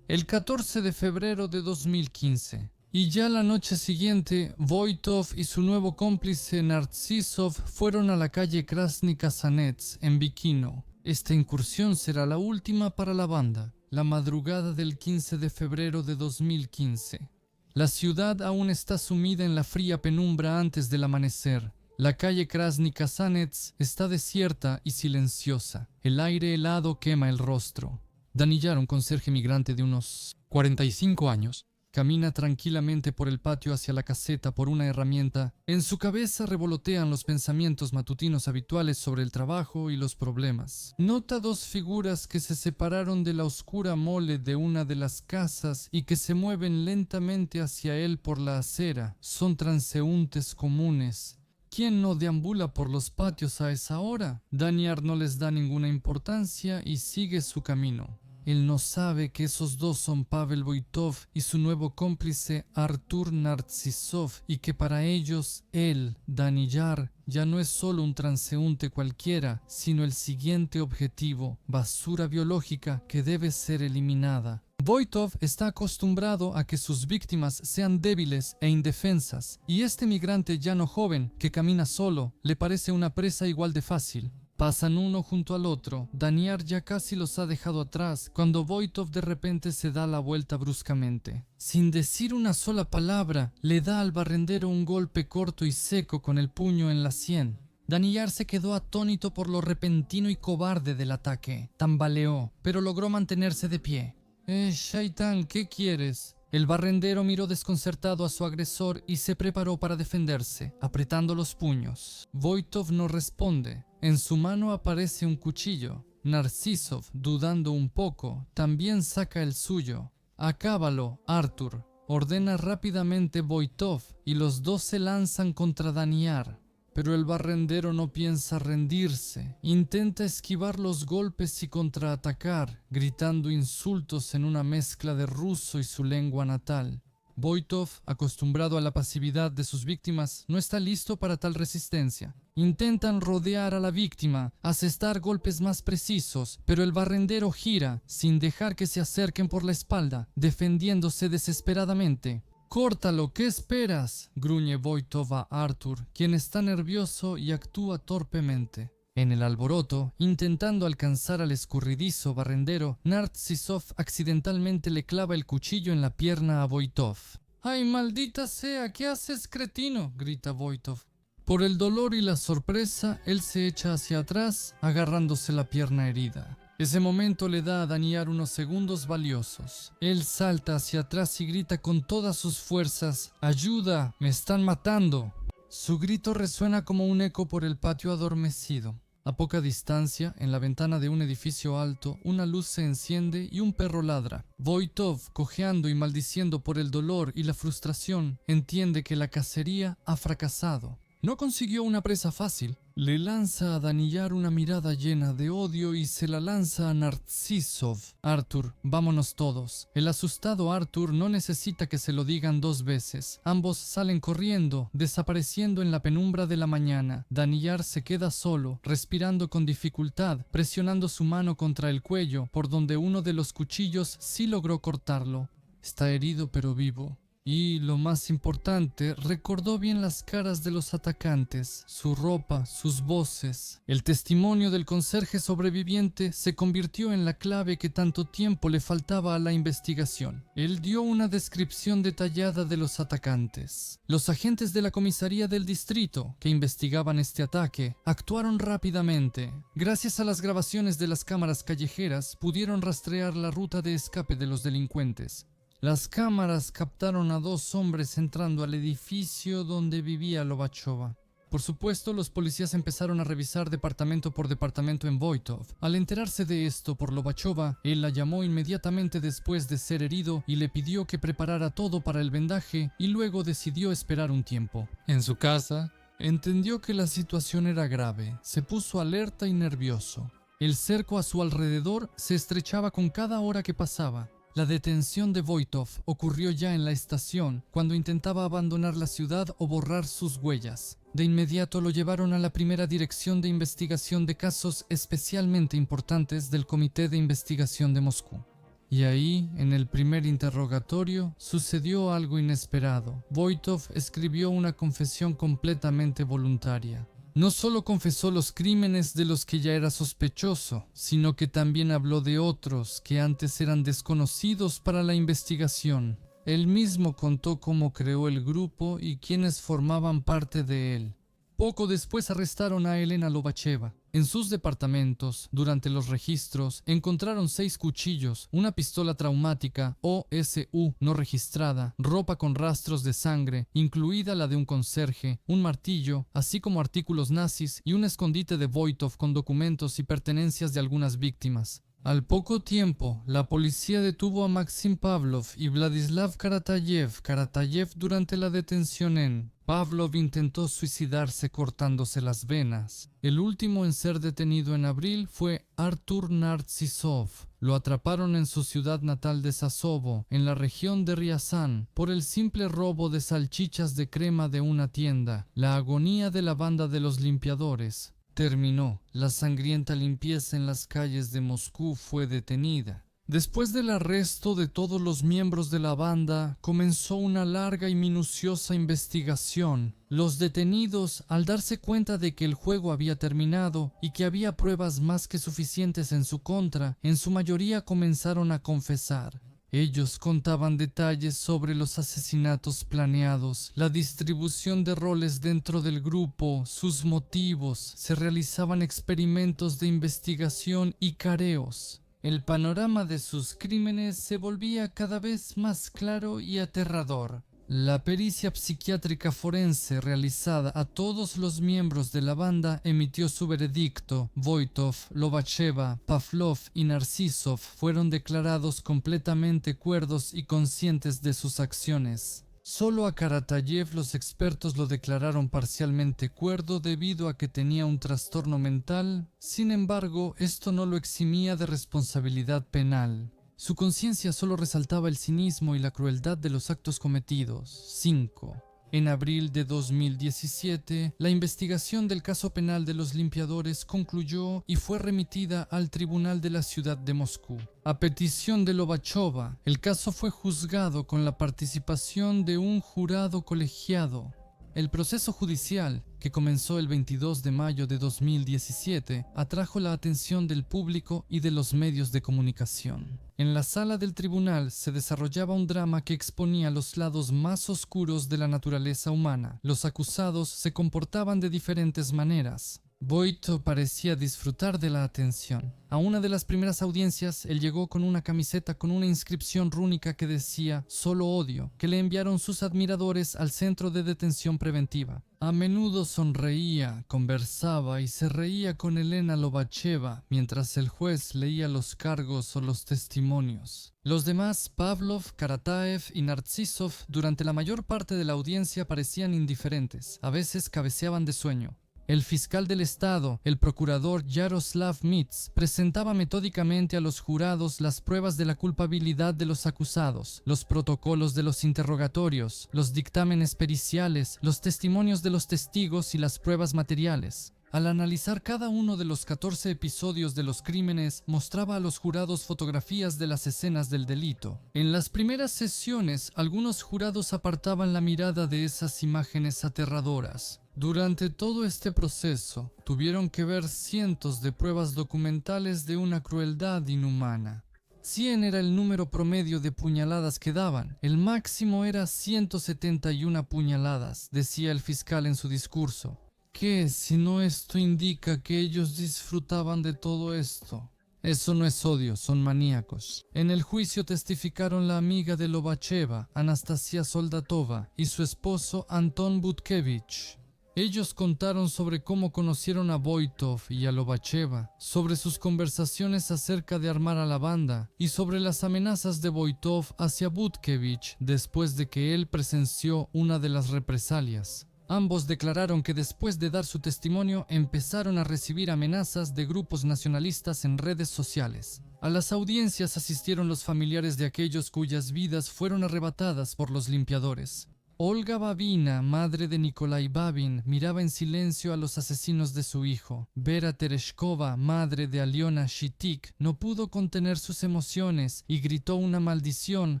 [SPEAKER 1] el 14 de febrero de 2015, y ya la noche siguiente, Voitov y su nuevo cómplice Narcisov fueron a la calle Krasny Kazanets en Bikino. Esta incursión será la última para la banda, la madrugada del 15 de febrero de 2015. La ciudad aún está sumida en la fría penumbra antes del amanecer. La calle Krasny Kazanets está desierta y silenciosa. El aire helado quema el rostro. Daniyar, un conserje migrante de unos
[SPEAKER 2] 45 años,
[SPEAKER 1] camina tranquilamente por el patio hacia la caseta por una herramienta. En su cabeza revolotean los pensamientos matutinos habituales sobre el trabajo y los problemas. Nota 2 figuras que se separaron de la oscura mole de una de las casas y que se mueven lentamente hacia él por la acera. Son transeúntes comunes. ¿Quién no deambula por los patios a esa hora? Daniyar no les da ninguna importancia y sigue su camino. Él no sabe que esos dos son Pavel Voitov y su nuevo cómplice Artur Narcisov y que para ellos él, Daniyar, ya no es solo un transeúnte cualquiera, sino el siguiente objetivo, basura biológica que debe ser eliminada. Voitov está acostumbrado a que sus víctimas sean débiles e indefensas, y este migrante llano joven que camina solo le parece una presa igual de fácil. Pasan uno junto al otro. Daniyar ya casi los ha dejado atrás cuando Voitov de repente se da la vuelta bruscamente. Sin decir una sola palabra, le da al barrendero un golpe corto y seco con el puño en la sien. Daniyar se quedó atónito por lo repentino y cobarde del ataque. Tambaleó, pero logró mantenerse de pie. Shaitán, ¿qué quieres? El barrendero miró desconcertado a su agresor y se preparó para defenderse, apretando los puños. Voitov no responde. En su mano aparece un cuchillo. Narcisov, dudando un poco, también saca el suyo. Acábalo, Artur, ordena rápidamente Voitov, y los dos se lanzan contra Daniyar. Pero el barrendero no piensa rendirse. Intenta esquivar los golpes y contraatacar, gritando insultos en una mezcla de ruso y su lengua natal. Voitov, acostumbrado a la pasividad de sus víctimas, no está listo para tal resistencia. Intentan rodear a la víctima, asestar golpes más precisos, pero el barrendero gira, sin dejar que se acerquen por la espalda, defendiéndose desesperadamente. «¡Córtalo! ¿Qué esperas?», gruñe Voitov a Artur, quien está nervioso y actúa torpemente. En el alboroto, intentando alcanzar al escurridizo barrendero, Narcisov accidentalmente le clava el cuchillo en la pierna a Voitov. ¡Ay, maldita sea! ¿Qué haces, cretino?, grita Voitov. Por el dolor y la sorpresa, él se echa hacia atrás, agarrándose la pierna herida. Ese momento le da a Daniyar unos segundos valiosos. Él salta hacia atrás y grita con todas sus fuerzas: ¡Ayuda! ¡Me están matando! Su grito resuena como un eco por el patio adormecido. A poca distancia, en la ventana de un edificio alto, una luz se enciende y un perro ladra. Voitov, cojeando y maldiciendo por el dolor y la frustración, entiende que la cacería ha fracasado. No consiguió una presa fácil. Le lanza a Daniyar una mirada llena de odio y se la lanza a Narcisov. Arthur, vámonos todos. El asustado Arthur no necesita que se lo digan dos veces. Ambos salen corriendo, desapareciendo en la penumbra de la mañana. Daniyar se queda solo, respirando con dificultad, presionando su mano contra el cuello, por donde uno de los cuchillos sí logró cortarlo. Está herido pero vivo. Y, lo más importante, recordó bien las caras de los atacantes, su ropa, sus voces. El testimonio del conserje sobreviviente se convirtió en la clave que tanto tiempo le faltaba a la investigación. Él dio una descripción detallada de los atacantes. Los agentes de la comisaría del distrito, que investigaban este ataque, actuaron rápidamente. Gracias a las grabaciones de las cámaras callejeras, pudieron rastrear la ruta de escape de los delincuentes. Las cámaras captaron a dos hombres entrando al edificio donde vivía Lobachova. Por supuesto, los policías empezaron a revisar departamento por departamento en Voitov. Al enterarse de esto por Lobachova, él la llamó inmediatamente después de ser herido y le pidió que preparara todo para el vendaje y luego decidió esperar un tiempo.
[SPEAKER 2] En su casa,
[SPEAKER 1] entendió que la situación era grave. Se puso alerta y nervioso. El cerco a su alrededor se estrechaba con cada hora que pasaba. La detención de Voitov ocurrió ya en la estación, cuando intentaba abandonar la ciudad o borrar sus huellas. De inmediato lo llevaron a la primera dirección de investigación de casos especialmente importantes del Comité de Investigación de Moscú. Y ahí, en el primer interrogatorio, sucedió algo inesperado. Voitov escribió una confesión completamente voluntaria. No solo confesó los crímenes de los que ya era sospechoso, sino que también habló de otros que antes eran desconocidos para la investigación. Él mismo contó cómo creó el grupo y quienes formaban parte de él. Poco después arrestaron a Elena Lobacheva. En sus departamentos, durante los registros, encontraron 6 cuchillos, una pistola traumática OSU no registrada, ropa con rastros de sangre, incluida la de un conserje, un martillo, así como artículos nazis y un escondite de Voitov con documentos y pertenencias de algunas víctimas. Al poco tiempo, la policía detuvo a Maxim Pavlov y Vladislav Karatayev durante la detención en... Pavlov intentó suicidarse cortándose las venas. El último en ser detenido en abril fue Artur Narcisov. Lo atraparon en su ciudad natal de Sasovo, en la región de Riazán, por el simple robo de salchichas de crema de una tienda. La agonía de la banda de los limpiadores terminó. La sangrienta limpieza en las calles de Moscú fue detenida. Después del arresto de todos los miembros de la banda, comenzó una larga y minuciosa investigación. Los detenidos, al darse cuenta de que el juego había terminado y que había pruebas más que suficientes en su contra, en su mayoría comenzaron a confesar. Ellos contaban detalles sobre los asesinatos planeados, la distribución de roles dentro del grupo, sus motivos, se realizaban experimentos de investigación y careos. El panorama de sus crímenes se volvía cada vez más claro y aterrador. La pericia psiquiátrica forense realizada a todos los miembros de la banda emitió su veredicto. Voitov, Lobacheva, Pavlov y Narcisov fueron declarados completamente cuerdos y conscientes de sus acciones. Solo a Karatayev los expertos lo declararon parcialmente cuerdo debido a que tenía un trastorno mental. Sin embargo, esto no lo eximía de responsabilidad penal. Su conciencia solo resaltaba el cinismo y la crueldad de los actos cometidos. 5. En abril de 2017, la investigación del caso penal de los limpiadores concluyó y fue remitida al Tribunal de la Ciudad de Moscú. A petición de Lobachova, el caso fue juzgado con la participación de un jurado colegiado. El proceso judicial, que comenzó el 22 de mayo de 2017, atrajo la atención del público y de los medios de comunicación. En la sala del tribunal se desarrollaba un drama que exponía los lados más oscuros de la naturaleza humana. Los acusados se comportaban de diferentes maneras. Voitov parecía disfrutar de la atención. A una de las primeras audiencias, él llegó con una camiseta con una inscripción rúnica que decía «Solo odio», que le enviaron sus admiradores al centro de detención preventiva. A menudo sonreía, conversaba y se reía con Elena Lobacheva mientras el juez leía los cargos o los testimonios. Los demás, Pavlov, Karataev y Narcisov, durante la mayor parte de la audiencia parecían indiferentes. A veces cabeceaban de sueño. El fiscal del estado, el procurador Yaroslav Mitz, presentaba metódicamente a los jurados las pruebas de la culpabilidad de los acusados, los protocolos de los interrogatorios, los dictámenes periciales, los testimonios de los testigos y las pruebas materiales. Al analizar cada uno de los 14 episodios de los crímenes, mostraba a los jurados fotografías de las escenas del delito. En las primeras sesiones, algunos jurados apartaban la mirada de esas imágenes aterradoras. Durante todo este proceso, tuvieron que ver cientos de pruebas documentales de una crueldad inhumana. 100 era el número promedio de puñaladas que daban. El máximo era 171 puñaladas, decía el fiscal en su discurso. ¿Qué si no esto indica que ellos disfrutaban de todo esto? Eso no es odio, son maníacos. En el juicio testificaron la amiga de Lobacheva, Anastasia Soldatova, y su esposo Anton Butkevich. Ellos contaron sobre cómo conocieron a Voitov y a Lobacheva, sobre sus conversaciones acerca de armar a la banda y sobre las amenazas de Voitov hacia Butkevich después de que él presenció una de las represalias. Ambos declararon que después de dar su testimonio empezaron a recibir amenazas de grupos nacionalistas en redes sociales. A las audiencias asistieron los familiares de aquellos cuyas vidas fueron arrebatadas por los limpiadores. Olga Babina, madre de Nikolai Babin, miraba en silencio a los asesinos de su hijo. Vera Tereshkova, madre de Aliona Shitik, no pudo contener sus emociones y gritó una maldición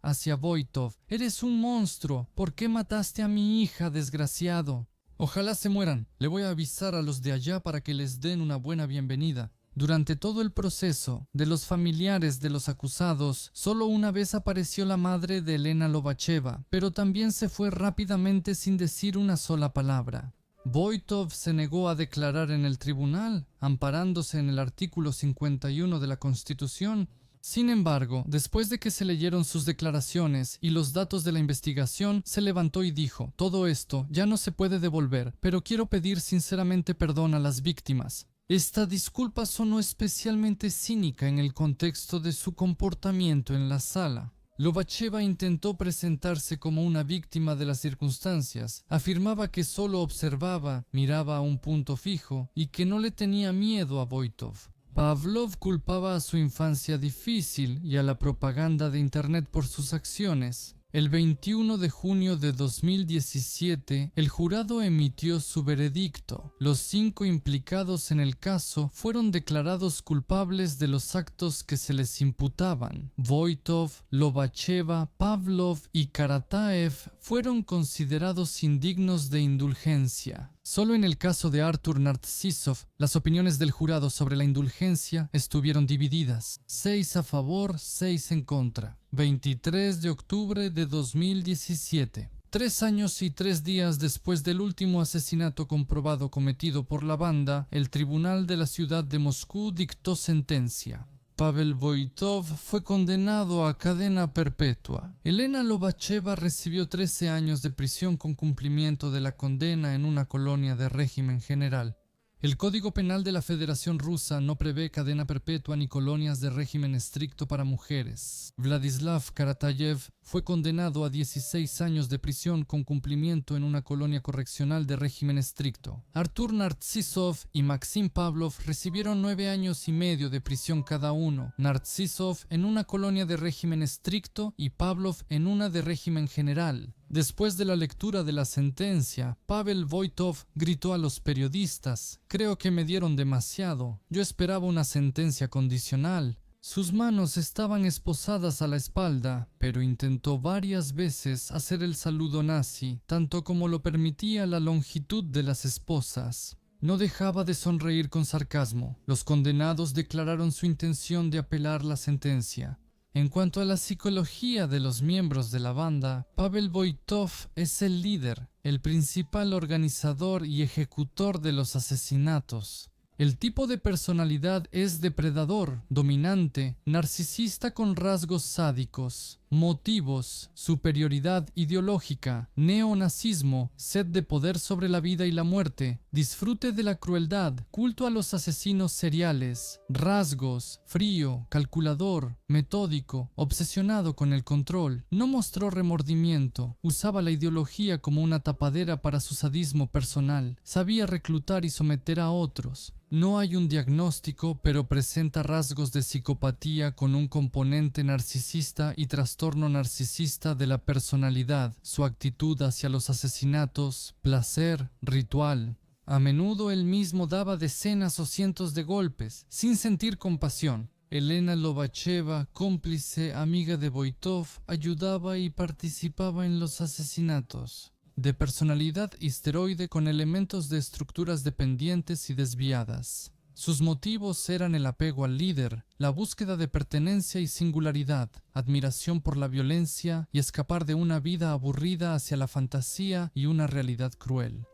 [SPEAKER 1] hacia Voitov. «¡Eres un monstruo! ¿Por qué mataste a mi hija, desgraciado?» «Ojalá se mueran. Le voy a avisar a los de allá para que les den una buena bienvenida». Durante todo el proceso, de los familiares de los acusados, solo una vez apareció la madre de Elena Lobacheva, pero también se fue rápidamente sin decir una sola palabra. Voitov se negó a declarar en el tribunal, amparándose en el artículo 51 de la Constitución. Sin embargo, después de que se leyeron sus declaraciones y los datos de la investigación, se levantó y dijo: «Todo esto ya no se puede devolver, pero quiero pedir sinceramente perdón a las víctimas». Esta disculpa sonó especialmente cínica en el contexto de su comportamiento en la sala. Lobacheva intentó presentarse como una víctima de las circunstancias. Afirmaba que solo observaba, miraba a un punto fijo y que no le tenía miedo a Voitov. Pavlov culpaba a su infancia difícil y a la propaganda de Internet por sus acciones. El 21 de junio de 2017, el jurado emitió su veredicto. Los 5 implicados en el caso fueron declarados culpables de los actos que se les imputaban. Voitov, Lobacheva, Pavlov y Karataev fueron considerados indignos de indulgencia. Solo en el caso de Artur Narcisov, las opiniones del jurado sobre la indulgencia estuvieron divididas, 6 a favor, 6 en contra. 23 de octubre de 2017. 3 años y 3 días después del último asesinato comprobado cometido por la banda, el tribunal de la ciudad de Moscú dictó sentencia. Pavel Voitov fue condenado a cadena perpetua. Elena Lobacheva recibió 13 años de prisión con cumplimiento de la condena en una colonia de régimen general. El Código Penal de la Federación Rusa no prevé cadena perpetua ni colonias de régimen estricto para mujeres. Vladislav Karatayev fue condenado a 16 años de prisión con cumplimiento en una colonia correccional de régimen estricto. Artur Narcisov y Maxim Pavlov recibieron 9 años y medio de prisión cada uno. Narcisov en una colonia de régimen estricto y Pavlov en una de régimen general. Después de la lectura de la sentencia, Pavel Voitov gritó a los periodistas: «Creo que me dieron demasiado. Yo esperaba una sentencia condicional». Sus manos estaban esposadas a la espalda, pero intentó varias veces hacer el saludo nazi, tanto como lo permitía la longitud de las esposas. No dejaba de sonreír con sarcasmo. Los condenados declararon su intención de apelar la sentencia. En cuanto a la psicología de los miembros de la banda, Pavel Voitov es el líder, el principal organizador y ejecutor de los asesinatos. El tipo de personalidad es depredador, dominante, narcisista con rasgos sádicos, motivos, superioridad ideológica, neonazismo, sed de poder sobre la vida y la muerte, disfrute de la crueldad, culto a los asesinos seriales, rasgos, frío, calculador, metódico, obsesionado con el control, no mostró remordimiento, usaba la ideología como una tapadera para su sadismo personal, sabía reclutar y someter a otros. No hay un diagnóstico, pero presenta rasgos de psicopatía con un componente narcisista y trastorno narcisista de la personalidad, su actitud hacia los asesinatos, placer, ritual. A menudo él mismo daba decenas o cientos de golpes, sin sentir compasión. Elena Lobacheva, cómplice, amiga de Voitov, ayudaba y participaba en los asesinatos. De personalidad histeroide con elementos de estructuras dependientes y desviadas. Sus motivos eran el apego al líder, la búsqueda de pertenencia y singularidad, admiración por la violencia y escapar de una vida aburrida hacia la fantasía y una realidad cruel.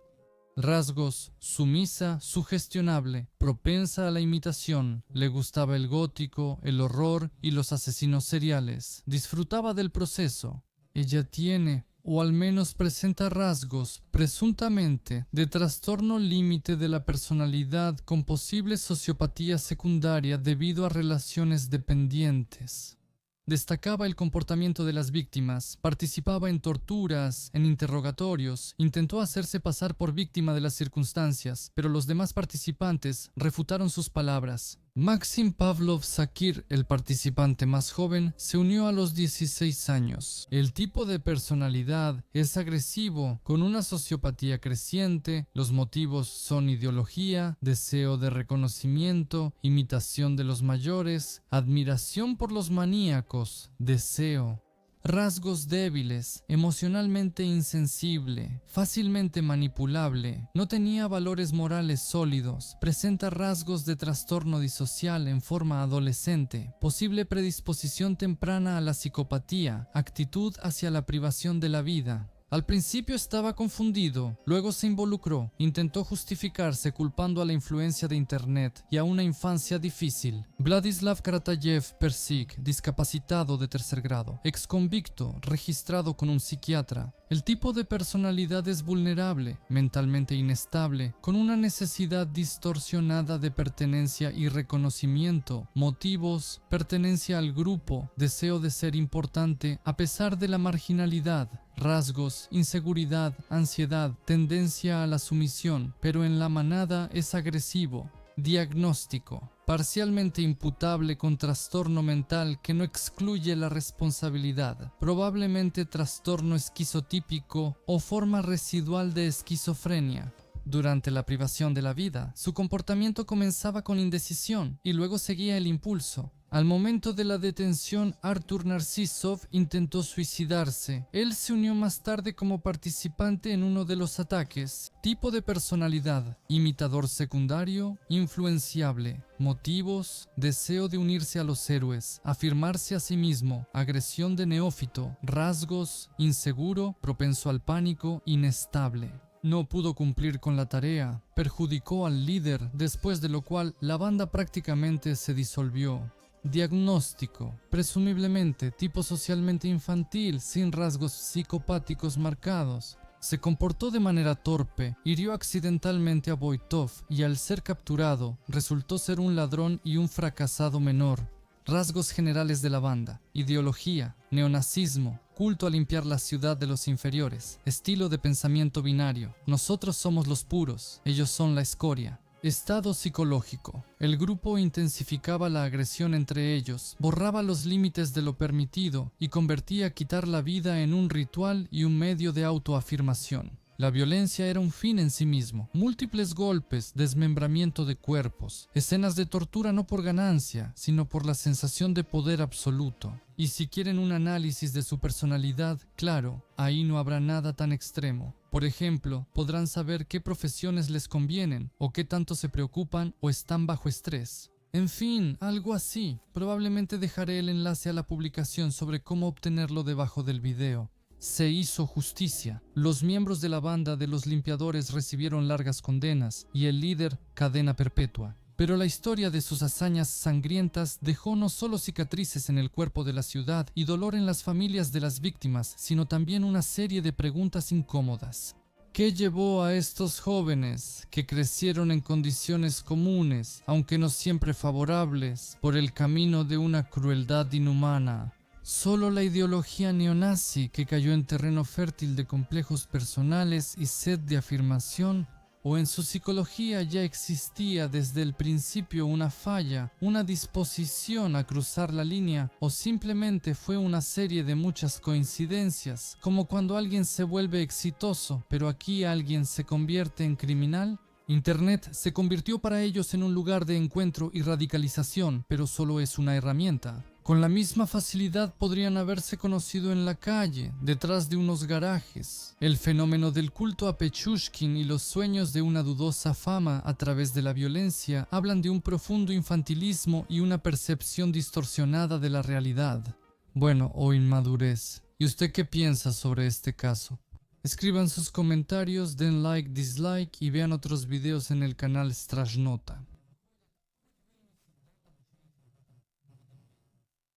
[SPEAKER 1] Rasgos: sumisa, sugestionable, propensa a la imitación, le gustaba el gótico, el horror y los asesinos seriales, disfrutaba del proceso. Ella tiene, o al menos presenta rasgos, presuntamente, de trastorno límite de la personalidad con posible sociopatía secundaria debido a relaciones dependientes. Destacaba el comportamiento de las víctimas, participaba en torturas, en interrogatorios, intentó hacerse pasar por víctima de las circunstancias, pero los demás participantes refutaron sus palabras. Maxim Pavlov Sakir, el participante más joven, se unió a los 16 años. El tipo de personalidad es agresivo, con una sociopatía creciente. Los motivos son ideología, deseo de reconocimiento, imitación de los mayores, admiración por los maníacos, deseo. Rasgos débiles, emocionalmente insensible, fácilmente manipulable, no tenía valores morales sólidos, presenta rasgos de trastorno disocial en forma adolescente, posible predisposición temprana a la psicopatía, actitud hacia la privación de la vida. Al principio estaba confundido, luego se involucró, intentó justificarse culpando a la influencia de Internet y a una infancia difícil. Vladislav Karatayev Persik, discapacitado de 3er grado, exconvicto, registrado con un psiquiatra. El tipo de personalidad es vulnerable, mentalmente inestable, con una necesidad distorsionada de pertenencia y reconocimiento, motivos, pertenencia al grupo, deseo de ser importante a pesar de la marginalidad. Rasgos: inseguridad, ansiedad, tendencia a la sumisión, pero en la manada es agresivo. Diagnóstico: parcialmente imputable con trastorno mental que no excluye la responsabilidad, probablemente trastorno esquizotípico o forma residual de esquizofrenia. Durante la privación de la vida, su comportamiento comenzaba con indecisión y luego seguía el impulso. Al momento de la detención, Artur Narcisov intentó suicidarse. Él se unió más tarde como participante en uno de los ataques. Tipo de personalidad: imitador secundario, influenciable. Motivos: deseo de unirse a los héroes, afirmarse a sí mismo, agresión de neófito. Rasgos: inseguro, propenso al pánico, inestable. No pudo cumplir con la tarea, perjudicó al líder, después de lo cual la banda prácticamente se disolvió. Diagnóstico: presumiblemente tipo socialmente infantil, sin rasgos psicopáticos marcados. Se comportó de manera torpe, hirió accidentalmente a Voitov y al ser capturado, resultó ser un ladrón y un fracasado menor. Rasgos generales de la banda: ideología, neonazismo, culto a limpiar la ciudad de los inferiores, estilo de pensamiento binario, nosotros somos los puros, ellos son la escoria. Estado psicológico: el grupo intensificaba la agresión entre ellos, borraba los límites de lo permitido y convertía quitar la vida en un ritual y un medio de autoafirmación. La violencia era un fin en sí mismo. Múltiples golpes, desmembramiento de cuerpos, escenas de tortura no por ganancia, sino por la sensación de poder absoluto. Y si quieren un análisis de su personalidad, claro, ahí no habrá nada tan extremo. Por ejemplo, podrán saber qué profesiones les convienen, o qué tanto se preocupan o están bajo estrés. En fin, algo así. Probablemente dejaré el enlace a la publicación sobre cómo obtenerlo debajo del video. Se hizo justicia. Los miembros de la banda de los limpiadores recibieron largas condenas y el líder cadena perpetua. Pero la historia de sus hazañas sangrientas dejó no solo cicatrices en el cuerpo de la ciudad y dolor en las familias de las víctimas, sino también una serie de preguntas incómodas. ¿Qué llevó a estos jóvenes, que crecieron en condiciones comunes, aunque no siempre favorables, por el camino de una crueldad inhumana? Solo la ideología neonazi que cayó en terreno fértil de complejos personales y sed de afirmación, o en su psicología ya existía desde el principio una falla, una disposición a cruzar la línea, o simplemente fue una serie de muchas coincidencias, como cuando alguien se vuelve exitoso, pero aquí alguien se convierte en criminal. Internet se convirtió para ellos en un lugar de encuentro y radicalización, pero solo es una herramienta. Con la misma facilidad podrían haberse conocido en la calle, detrás de unos garajes. El fenómeno del culto a Pichushkin y los sueños de una dudosa fama a través de la violencia hablan de un profundo infantilismo y una percepción distorsionada de la realidad. Bueno, o inmadurez. ¿Y usted qué piensa sobre este caso? Escriban sus comentarios, den like, dislike y vean otros videos en el canal Strashnota.